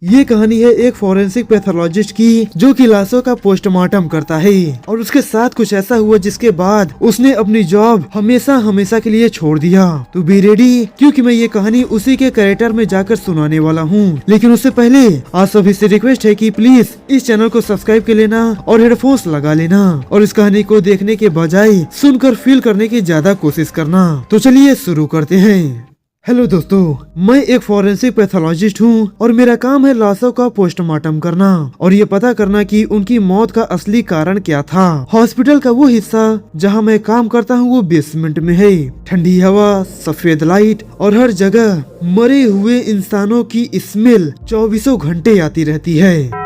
ये कहानी है एक फॉरेंसिक पैथोलॉजिस्ट की जो कि लाशों का पोस्टमार्टम करता है और उसके साथ कुछ ऐसा हुआ जिसके बाद उसने अपनी जॉब हमेशा हमेशा के लिए छोड़ दिया। तो बी रेडी, क्योंकि मैं ये कहानी उसी के कैरेक्टर में जाकर सुनाने वाला हूँ। लेकिन उससे पहले आप सभी से रिक्वेस्ट है कि प्लीज इस चैनल को सब्सक्राइब कर लेना और हेडफोन्स लगा लेना और इस कहानी को देखने के बजाय सुनकर फील करने की ज्यादा कोशिश करना। तो चलिए शुरू करते हैं। हेलो दोस्तों, मैं एक फॉरेंसिक पैथोलॉजिस्ट हूँ और मेरा काम है लाशों का पोस्टमार्टम करना और ये पता करना कि उनकी मौत का असली कारण क्या था। हॉस्पिटल का वो हिस्सा जहाँ मैं काम करता हूँ वो बेसमेंट में है। ठंडी हवा, सफेद लाइट और हर जगह मरे हुए इंसानों की स्मेल 24 घंटे आती रहती है।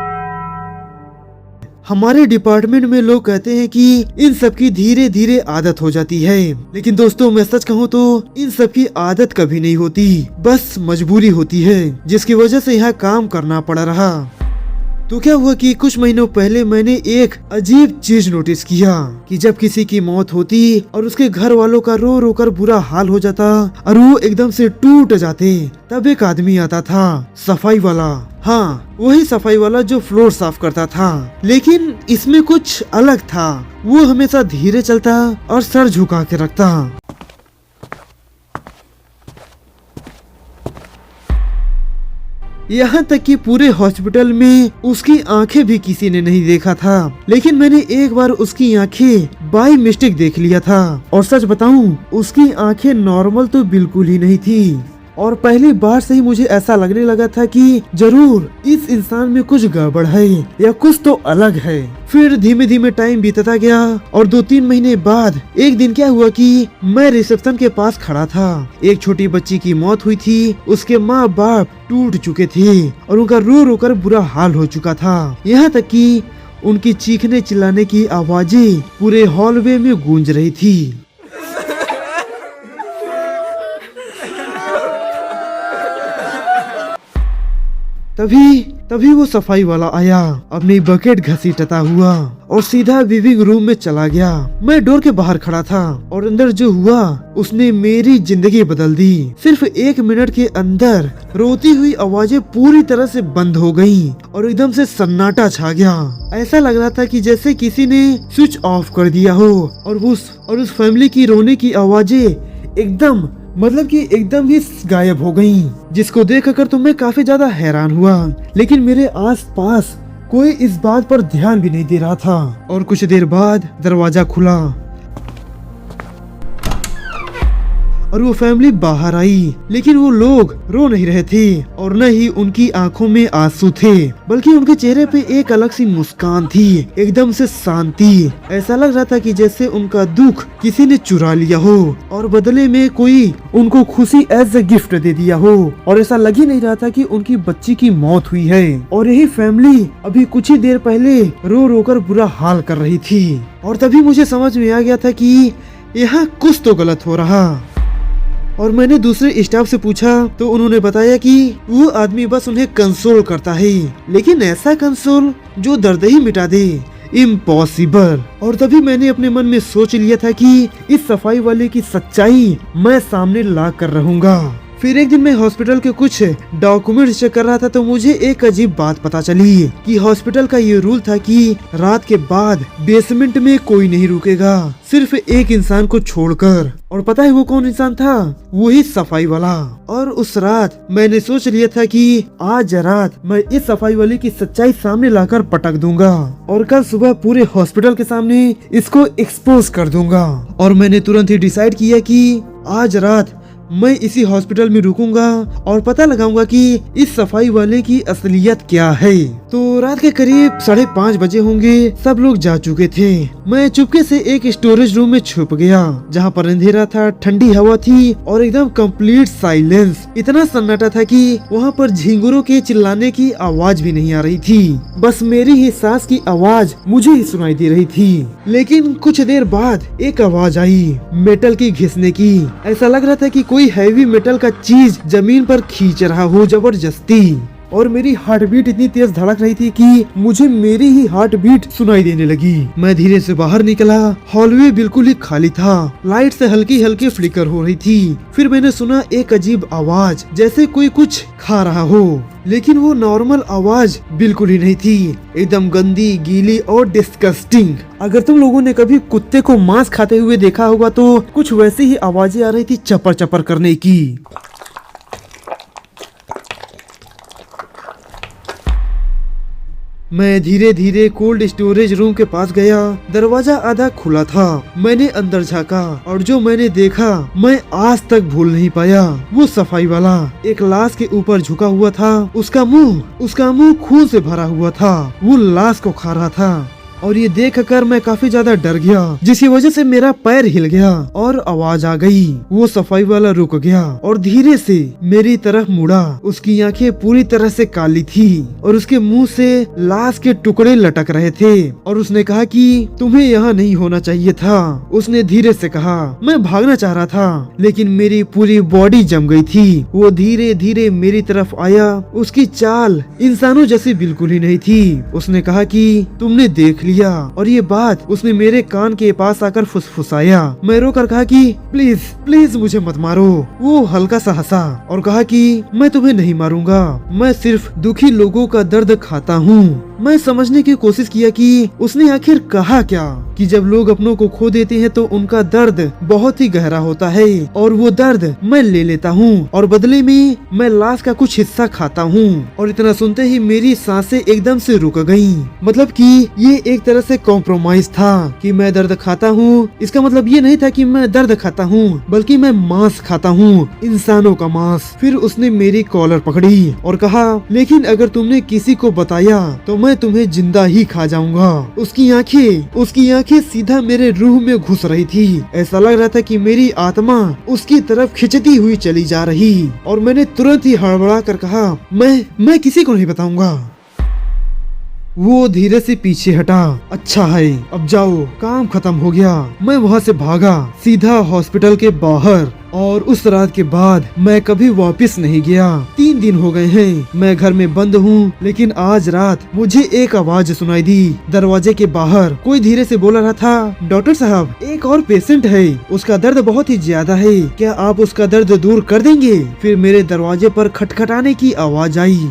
हमारे डिपार्टमेंट में लोग कहते हैं कि इन सब की धीरे धीरे आदत हो जाती है, लेकिन दोस्तों मैं सच कहूँ तो इन सब की आदत कभी नहीं होती, बस मजबूरी होती है जिसकी वजह से यहाँ काम करना पड़ रहा। तो क्या हुआ कि कुछ महीनों पहले मैंने एक अजीब चीज नोटिस किया कि जब किसी की मौत होती और उसके घर वालों का रो रो कर बुरा हाल हो जाता और वो एकदम से टूट जाते, तब एक आदमी आता था, सफाई वाला। हाँ, वही सफाई वाला जो फ्लोर साफ करता था। लेकिन इसमें कुछ अलग था, वो हमेशा धीरे चलता और सर झुका के रखता। यहाँ तक कि पूरे हॉस्पिटल में उसकी आंखें भी किसी ने नहीं देखा था, लेकिन मैंने एक बार उसकी आंखें बाय मिस्टेक देख लिया था। और सच बताऊं, उसकी आंखें नॉर्मल तो बिल्कुल ही नहीं थी और पहली बार से ही मुझे ऐसा लगने लगा था कि जरूर इस इंसान में कुछ गड़बड़ है या कुछ तो अलग है। फिर धीमे धीमे टाइम बीतता गया और 2-3 महीने बाद एक दिन क्या हुआ कि मैं रिसेप्शन के पास खड़ा था। एक छोटी बच्ची की मौत हुई थी, उसके माँ बाप टूट चुके थे और उनका रो रो कर बुरा हाल हो चुका था। यहाँ तक कि उनकी चीखने चिल्लाने की आवाजें पूरे हॉलवे में गूंज रही थी। तभी वो सफाई वाला आया, अपनी बकेट घसीटता हुआ और सीधा लिविंग रूम में चला गया। मैं डोर के बाहर खड़ा था और अंदर जो हुआ उसने मेरी जिंदगी बदल दी। सिर्फ 1 मिनट के अंदर रोती हुई आवाजें पूरी तरह से बंद हो गईं और एकदम से सन्नाटा छा गया। ऐसा लग रहा था कि जैसे किसी ने स्विच ऑफ कर दिया हो और उस फैमिली की रोने की आवाजें एकदम ही गायब हो गईं, जिसको देखकर तो मैं काफी ज्यादा हैरान हुआ। लेकिन मेरे आसपास कोई इस बात पर ध्यान भी नहीं दे रहा था और कुछ देर बाद दरवाजा खुला और वो फैमिली बाहर आई। लेकिन वो लोग रो नहीं रहे थे और न ही उनकी आंखों में आंसू थे, बल्कि उनके चेहरे पे एक अलग सी मुस्कान थी, एकदम से शांति। ऐसा लग रहा था कि जैसे उनका दुख किसी ने चुरा लिया हो और बदले में कोई उनको खुशी एज ए गिफ्ट दे दिया हो। और ऐसा लग ही नहीं रहा था कि उनकी बच्ची की मौत हुई है और यही फैमिली अभी कुछ ही देर पहले रो रो कर बुरा हाल कर रही थी। और तभी मुझे समझ में आ गया था कि यहाँ कुछ तो गलत हो रहा। और मैंने दूसरे स्टाफ से पूछा तो उन्होंने बताया कि वो आदमी बस उन्हें कंसोल करता है, लेकिन ऐसा कंसोल जो दर्द ही मिटा दे, इम्पॉसिबल। और तभी मैंने अपने मन में सोच लिया था कि इस सफाई वाले की सच्चाई मैं सामने ला कर रहूंगा। फिर एक दिन मैं हॉस्पिटल के कुछ डॉक्यूमेंट्स चेक कर रहा था तो मुझे एक अजीब बात पता चली कि हॉस्पिटल का ये रूल था कि रात के बाद बेसमेंट में कोई नहीं रुकेगा, सिर्फ एक इंसान को छोड़कर। और पता है वो कौन इंसान था? वही सफाई वाला। और उस रात मैंने सोच लिया था कि आज रात मैं इस सफाई वाले की सच्चाई सामने लाकर पटक दूंगा और कल सुबह पूरे हॉस्पिटल के सामने इसको एक्सपोज कर दूंगा। और मैंने तुरंत ही डिसाइड किया कि आज रात मैं इसी हॉस्पिटल में रुकूंगा और पता लगाऊंगा कि इस सफाई वाले की असलियत क्या है। तो रात के करीब 5:30 बजे होंगे, सब लोग जा चुके थे। मैं चुपके से एक स्टोरेज रूम में छुप गया जहाँ पर अंधेरा था, ठंडी हवा थी और एकदम कंप्लीट साइलेंस। इतना सन्नाटा था कि वहाँ पर झिंगुरों के चिल्लाने की आवाज भी नहीं आ रही थी, बस मेरी ही सांस की आवाज मुझे ही सुनाई दे रही थी। लेकिन कुछ देर बाद एक आवाज आई मेटल की घिसने की। ऐसा लग रहा था कि कोई हैवी मेटल का चीज जमीन पर खींच रहा हो जबरदस्ती। और मेरी हार्ट बीट इतनी तेज धड़क रही थी कि मुझे मेरी ही हार्ट बीट सुनाई देने लगी। मैं धीरे से बाहर निकला। हॉलवे बिल्कुल ही खाली था। लाइट से हल्की हल्की फ्लिकर हो रही थी। फिर मैंने सुना एक अजीब आवाज, जैसे कोई कुछ खा रहा हो, लेकिन वो नॉर्मल आवाज बिल्कुल ही नहीं थी। एकदम गंदी, गीली और डिस्गस्टिंग। अगर तुम लोगों ने कभी कुत्ते को मांस खाते हुए देखा होगा तो कुछ वैसी ही आवाजें आ रही थी, चपर चपर करने की। मैं धीरे धीरे कोल्ड स्टोरेज रूम के पास गया। दरवाजा आधा खुला था। मैंने अंदर झांका और जो मैंने देखा मैं आज तक भूल नहीं पाया। वो सफाई वाला एक लाश के ऊपर झुका हुआ था। उसका मुंह खून से भरा हुआ था। वो लाश को खा रहा था और ये देखकर मैं काफी ज्यादा डर गया, जिसकी वजह से मेरा पैर हिल गया और आवाज आ गई। वो सफाई वाला रुक गया और धीरे से मेरी तरफ मुड़ा। उसकी आंखें पूरी तरह से काली थी और उसके मुंह से लाश के टुकड़े लटक रहे थे और उसने कहा कि तुम्हें यहाँ नहीं होना चाहिए था। उसने धीरे से कहा। मैं भागना चाह रहा था लेकिन मेरी पूरी बॉडी जम गई थी। वो धीरे धीरे मेरी तरफ आया। उसकी चाल इंसानों जैसी बिल्कुल ही नहीं थी। उसने कहा कि तुमने देख लिया, और ये बात उसने मेरे कान के पास आकर फुसफुसाया। मैं रोकर कहा कि प्लीज प्लीज मुझे मत मारो। वो हल्का सा हंसा और कहा कि मैं तुम्हें नहीं मारूंगा, मैं सिर्फ दुखी लोगों का दर्द खाता हूँ। मैं समझने की कोशिश किया कि उसने आखिर कहा क्या, कि जब लोग अपनों को खो देते हैं तो उनका दर्द बहुत ही गहरा होता है और वो दर्द मैं ले लेता हूँ और बदले में मैं लाश का कुछ हिस्सा खाता हूँ। और इतना सुनते ही मेरी सांसें एकदम से रुक गईं। मतलब कि ये एक तरह से कॉम्प्रोमाइज था कि मैं दर्द खाता हूँ। इसका मतलब ये नहीं था कि मैं दर्द खाता हूँ, बल्कि मैं मांस खाता हूँ, इंसानों का मांस। फिर उसने मेरी कॉलर पकड़ी और कहा, लेकिन अगर तुमने किसी को बताया तो मैं तुम्हें जिंदा ही खा जाऊंगा। उसकी आंखें सीधा मेरे रूह में घुस रही थी। ऐसा लग रहा था कि मेरी आत्मा उसकी तरफ खिंचती हुई चली जा रही। और मैंने तुरंत ही हड़बड़ा कर कहा, मैं किसी को नहीं बताऊंगा। वो धीरे से पीछे हटा। अच्छा है, अब जाओ, काम खत्म हो गया। मैं वहाँ से भागा सीधा हॉस्पिटल के बाहर और उस रात के बाद मैं कभी वापस नहीं गया। 3 दिन हो गए हैं मैं घर में बंद हूँ, लेकिन आज रात मुझे एक आवाज सुनाई दी। दरवाजे के बाहर कोई धीरे से बोल रहा था, डॉक्टर साहब, एक और पेशेंट है, उसका दर्द बहुत ही ज्यादा है, क्या आप उसका दर्द दूर कर देंगे? फिर मेरे दरवाजे पर खटखटाने की आवाज आई,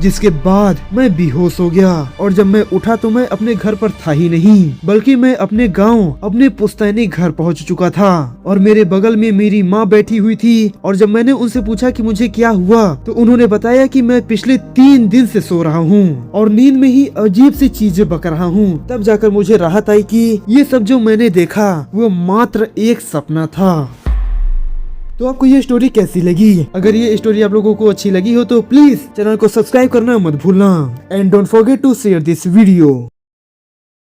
जिसके बाद मैं बेहोश हो गया। और जब मैं उठा तो मैं अपने घर पर था ही नहीं, बल्कि मैं अपने गांव, अपने पुश्तैनी घर पहुंच चुका था। और मेरे बगल में मेरी माँ बैठी हुई थी। और जब मैंने उनसे पूछा कि मुझे क्या हुआ, तो उन्होंने बताया कि मैं पिछले 3 दिन से सो रहा हूँ और नींद में ही अजीब सी चीजें बक रहा हूँ। तब जाकर मुझे राहत आई कि ये सब जो मैंने देखा वो मात्र एक सपना था। तो आपको ये स्टोरी कैसी लगी? अगर ये स्टोरी आप लोगों को अच्छी लगी हो तो प्लीज चैनल को सब्सक्राइब करना मत भूलना। And don't forget to share this video.